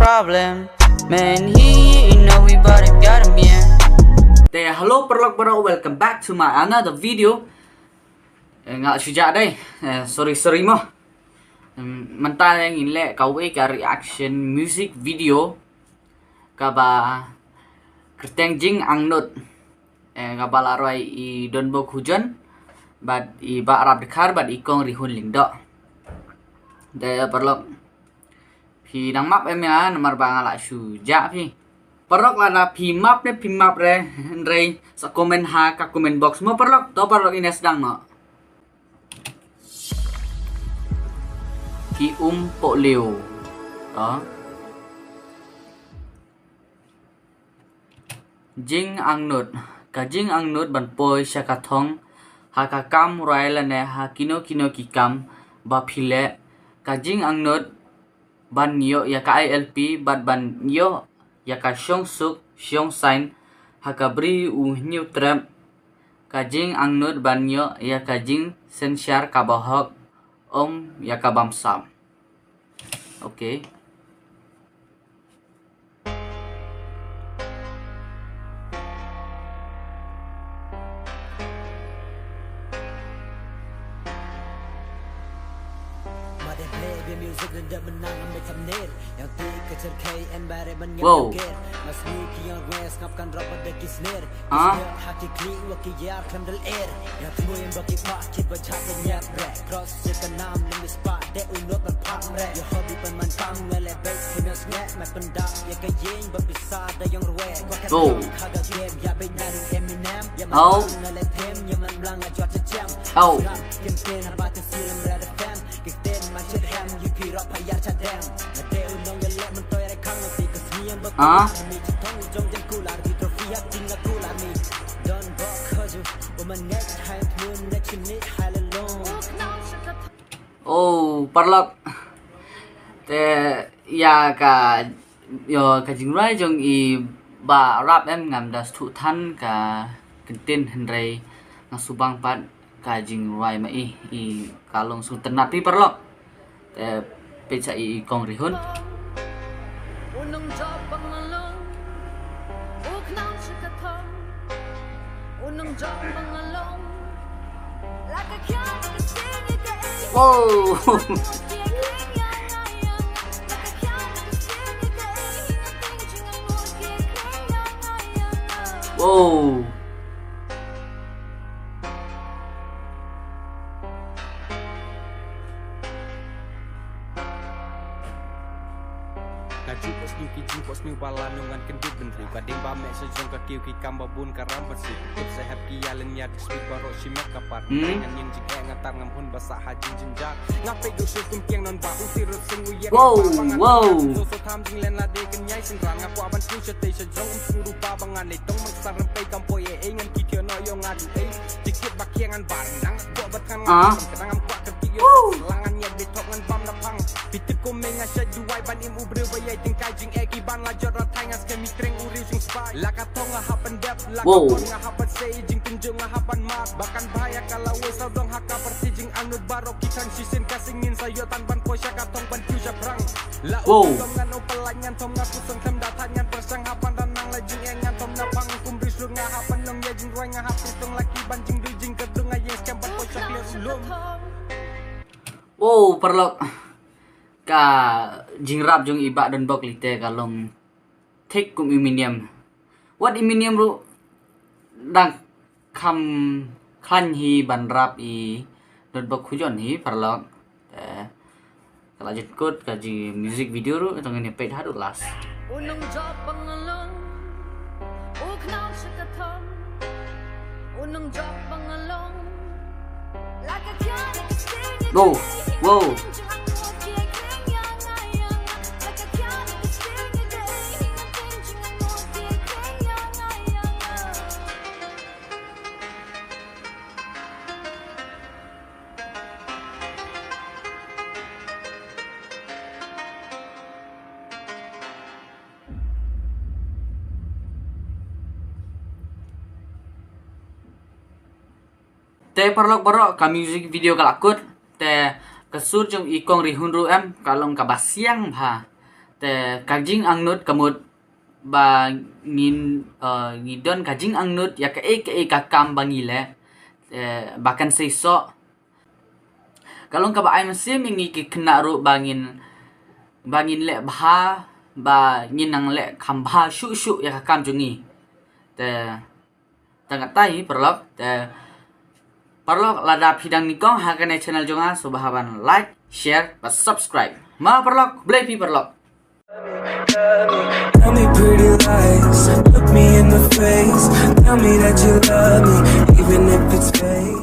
problem. Man, he know we bout to got him, yeah. Hello perlok bro, welcome back to my another video. Ngak sejak đây, sorry mo. Mentah yang inlek kau ke reaction music video. Kaba kerteng jing angnut. Kaba laroi I don bok hujan. Bad I ba Arab dekar bad ikong rihun lingdo. Perlok. Pi nang map em ya, nomor bangala sujak pi. Perlok lana pi map re sa komen ha ka komen box mo perlok to perlok ini sedang mo. Pi po liu. Đó. Jing ang nut ban poi sa kathong ha ka kam rai la ne ha kino kikam ba phile ka jing ang nut ban yo ya ka ILP ban yo ya ka syong suk syong sign hakabri new trap kajing angnut banyo ya kajing sensyar kabahok ya kabamsam. Okay. Wow. Perlok ya ka yo ka jingrai jong I ba rap em ngam das thu than ka kentin hendrai ngasubang pat ka jingrai ma I kalong su tenat pi perlok peca I kong rihun. Wow. Wow. Jupos new ki jupos new balanungan kendit bentri kading ba mek sejong ka kiu ki kamba bun karam bersih tip sehat ki yalen ya speed baro simek kapar dengan yang jing ngatar ngam hun basa hajin jinjak ngape do syukum tiang non ba usir sing uye wow so tham jing len la de kenyai sing rang aku aban ku chete sejong rupa bangan ne tong mek sarem pe kampo ye ngan ki kyo no yo ngadu dikit bakiangan barang nang ko batkan kadang am kwa ke yo langan ye bitok ngan bam na pang pitit ko menga sha duai ban im ubre bayai kajing eki ban la jorot tangas kemi kreng uriu sing spy laka tonga hapan dep laka tonga hapan sei jing tunjung hapan mat bahkan bahaya kalau we saudong haka persi jing anut barok kitan sisin kasingin sayo tan ban po syaka tong ban ku perang la utongan opelangan tong ngaku sengkem datangan persang hapan dan nang lajing engan tong napang kumbri sunga hapan long ya jing ruang hapan tong laki banjing dijing kedung ayeng skem ban po syak liat ulum. Wow perlok ka jing rap jong ibak dan bok lite kalong take kum iminium what iminium ru dang kam klan hi ban rap I dan bok hujon hi perlok kalau lanjut kod kaji music video ru tong ini page hadu las wow te perlok barok ka music video kalakut te kesur jong ikong rihun ru em kalong kabasiang bha te kajing angnut kamut ba ngidon kajing angnut ya ke kakam bangile bahkan sesok kalau ka ba ai mesim ingi ki kena ru bangin le bha ba nginang le khamba shu ya kakam jungi te tangkat tai perlok te perlok lada pidang nikong hakane channel jonga subahaban like share ba subscribe ma perlok blay pi perlok. Tell me pretty lies, look me in the face. Tell me that you love me, even if it's fake.